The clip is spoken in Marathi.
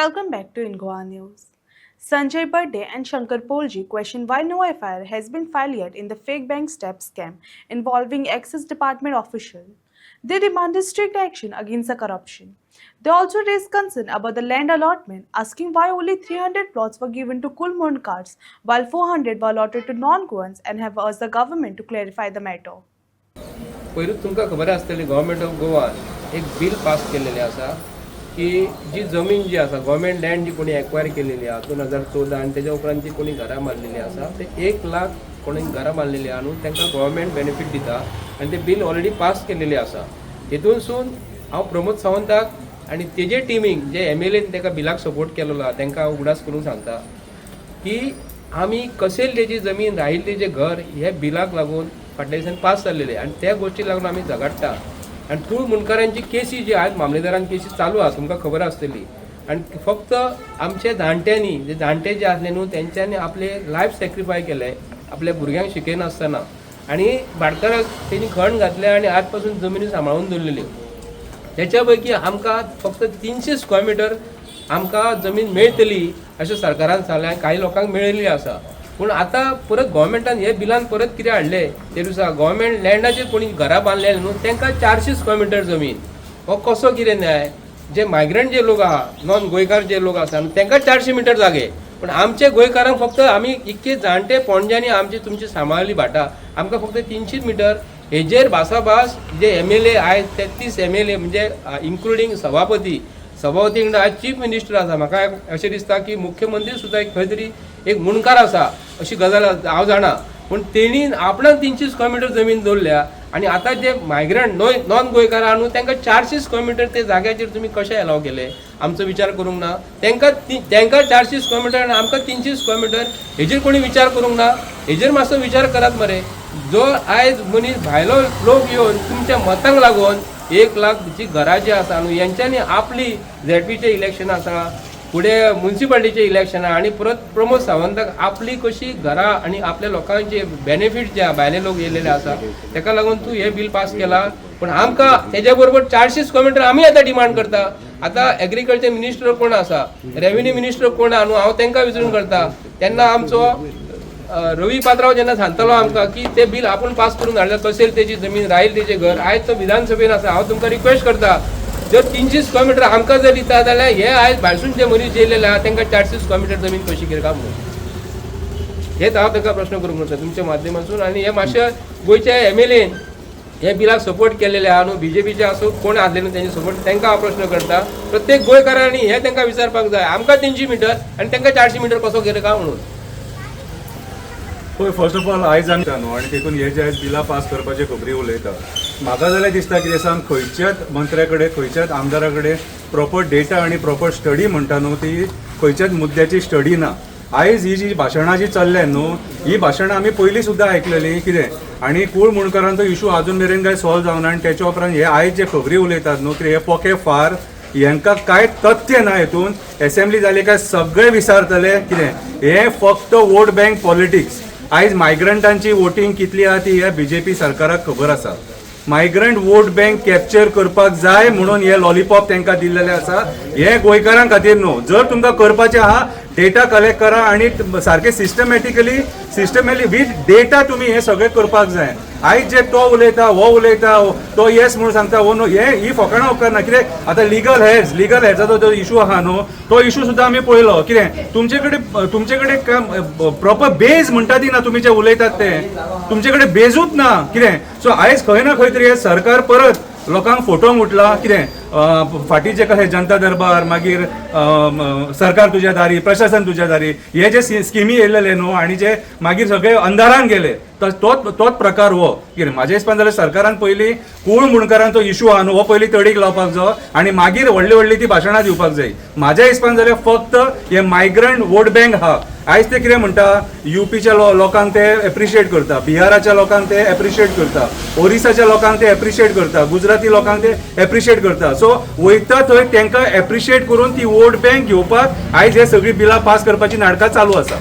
Welcome back to Ingoa News. Sanjay Birthday and Shankar Polji question why no FIR has been filed yet in the fake bank step scam involving Access Department official. They demanded strict action against the corruption. They also raised concern about the land allotment, asking why only 300 plots were given to Kulmund cards while 400 were allotted to non-Goans, and have urged the government to clarify the matter. पयरूच तुमकां खबर आसतली गव्हर्मेंट ऑफ गोवान एक बिल पास केलेलें आसा की जी जमीन जी आसा गव्हर्मेंट लँड जी कोणी एक्वायर केलेली आसा 2014 आनी तेच्या उपरांत जी कोणी घरां बांदलेली आसा ते 1 लाख कोणी घरां बांदलेली आहा न्हू तांकां गव्हर्मेंट बेनिफीट दिता आनी ते बिल ऑलरेडी पास केलेली आसा. हेतूनसून हांव प्रमोद सावंताक आनी तेजे टिमीक जे MLAन ताका बिलाक सपोर्ट केलेलो आहा तांकां उगडास करूंक सांगता की आमी कसेल तेजी जमीन राहिल्ली तेजें घर हे बिलाक लागून फाटल्या दिसांनी पास जाल्लेले आनी त्या गोश्टी लागून आमी झगडटा आनी तूळ मुणकारांची केसी जी आज मामलेदारान केसी चालू आसा तुमकां खबर आसतली आनी फक्त आमचे जाणट्यांनी जे जाणटे जे आसले न्हू तेंच्यांनी आपले लायफ सॅक्रिफाय केले आपल्या भुरग्यांक शिकयनासतना आनी भाटकाराक तेणी खण घातले आनी आज पासून जमिनी सांबाळून दवरलेल्यो. त्याच्या पैकी आमकां फक्त 300 स्क्वेअर मिटर आमकां जमीन मेळटली अशें सरकारान सांगलें. काही लोकांक मेळिल्ली आसा पूण आतां परत गव्हर्मेंटान हे बिलान परत कितें हाडले ते दिसा गव्हर्मेंट लँडाचेर कोणी घरां बांदलेले न्हू तांकां 400 स्क्वेअर मिटर जमीन. हो कसो कितें न्याय? जे मायग्रंट जे लोक आहा नॉन गोंयकार जे लोक आसा तांकां 400 मिटर जागे पूण आमचे गोंयकारांक फक्त आमी इतके जाणटे पणज्यांनी आमची तुमची सांबाळली भाटा आमकां फक्त 300 मिटर. हेजेर भासाभास जे MLA आयज 33 MLA म्हणजे इन्क्लुडींग सभापती कडेन आज चीफ मिनिस्टर आसा. म्हाका अशें दिसता की मुख्यमंत्री सुद्दां एक खंय तरी एक मुणकार आसा अशी गजाल हांव जाणा पूण तेणी आपणाक 300 स्क्वेअर मिटर जमीन दवरल्या आनी आतां जे मायग्रंट नॉन गोंयकार आहा न्हू तांकां 400 स्क्वेअर मिटर ते जाग्याचेर तुमी कशें एलाव केले? आमचो विचार करूंक ना? तांकां 400 स्क्वेअर मिटर आनी आमकां 300 स्क्वेअर मिटर हेजेर कोणी विचार करूंक ना? हेजेर मातसो विचार करात मरे. जो आयज मनीस भायलो लोक येवन तुमच्या मतांक लागून 1 लाख जी घरां जी आसा न्हू हेंच्यांनी आपली ZPचे इलेक्शन आसा फुडें म्युन्सिपाल्टीचे इलेक्शनां आनी परत प्रमोद सावंताक आपली कशी घरां आनी आपल्या लोकांचे बेनिफीट जे भायले लोक येयलेले आसा ताका लागून तूं हे बिल पास केला. पूण आमकां तेज्या बरोबर 400 स्क्वेअर मिटर आमी आतां डिमांड करता. आतां एग्रीकल्चर मिनिस्टर कोण आसा रेव्हेन्यू मिनिस्टर कोण आहा न्हू हांव तांकां विचारून करता तेन्ना आमचो रवी पात्रांव जेन्ना सांगतालो आमकां की ते बिल आपूण पास करून हाडला कसेल तेजी जमीन राहील तेजें घर आयज तो विधानसभेन आसा. हांव तुमकां रिक्वेस्ट करता जर 300 स्क्वेअर मिटर आमकां जर दिता जाल्यार हे आयज भायरसून जे मनीस येयलेले आहा तांकां 400 स्क्वेअर मिटर जमीन कशी कितें काय म्हणून हेच हांव ताका प्रश्न करूंक करता तुमच्या माध्यमांतून. आनी हे मातशे गोंयच्या MLAन हे बिलाक सपोर्ट केलेले आहा न्हू BJPचे आसूं कोण आसले न्हू तेंचे सपोर्ट तांकां हांव प्रश्न करता. प्रत्येक गोंयकारांनी हे तांकां विचारपाक जाय आमकां 300 मिटर आनी तांकां 400 मिटर कसो कितें काय म्हणून. पळय फर्स्ट ऑफ ऑल आयज आमी न्हू आनी देखून हे जे आयज बिलां पास करपाचे खबरी उलयता म्हाका जाल्यार दिसता की दिसान खंयच्याच मंत्र्या कडेन खंयच्याच आमदारा कडेन प्रॉपर डेटा आनी प्रॉपर स्टडी म्हणटा न्हू ती खंयच्याच मुद्द्याची स्टडी ना. आयज ही जी भाशणां जी चल्ल्या न्हू ही भाशणां आमी पयलीं सुद्दां आयकलेली कितें आनी कूळ मुणकारांचो इशू आजून मेरेन काय सॉल्व जावना आनी तेच्या उपरांत हे आयज जे खबरी उलयतात न्हू कितें हे पोके फार हांकां कांय तथ्य ना. हेतून असेंब्ली जाली काय सगळे विचारतले कितें हे फक्त वोट बँक पॉलिटिक्स. आयज मायग्रंटांची वोटींग कितली आहा ती ह्या BJP सरकाराक खबर आसा. मायग्रंट वोट बँक कॅप्चर करपाक जाय म्हणून हे लॉलीपॉप तांकां दिल्लेले आसा. हे गोंयकारां खातीर न्हू. जर तुमकां करपाचें आहा डेटा कलेक्ट करा आनी सारके सिस्टमॅटिकली वीथ डेटा तुमी हे सगळें करपाक जाय. आयज जे तो उलयता हो उलयता तो येस म्हणून सांगता हो न्हू ही फकाणां उपकारना. कित्याक आतां लिगल हेड्साचो जो इशू आहा न्हू तो इशू सुद्दां आमी पळयलो कितें तुमचे कडेन प्रॉपर बेज म्हणटा ती ना तुमी जे उलयतात ते तुमचे कडेन बेजूच ना कितें. सो आयज खंय ना खंय तरी हे सरकार परत लोकांक फोटोंक उठला कितें फाटीचे कशें जनता दरबार मागीर सरकार तुज्या दारी प्रशासन तुज्या दारी हे जे स्किमी येयलेले न्हू आनी जे मागीर सगळे अंधारान गेले तोच प्रकार हो कितें म्हाज्या हिसपान जाल्यार सरकारान पयलीं कूळ मुणकारांचो इशू आहा न्हू हो पयलीं तडीक लावपाक जाय आनी मागीर व्हडली ती भाशणां दिवपाक जाय. म्हाज्या हिसपान जाल्यार फक्त हे मायग्रंट वोट बँक आहा आयज ते कितें म्हणटा UPच्या लोकांक ते एप्रिशिएट करता बिहाराच्या लोकांक ते एप्रिशिएट करता ओरिसाच्या लोकांक ते एप्रिशिएट करता गुजराती लोकांक ते एप्रिशिएट करता. सो वयता थंय तांकां एप्रिशिएट करून ती वोट बँक घेवपाक आयज हे सगळी बिलां पास करपाची नाटकां चालू आसा.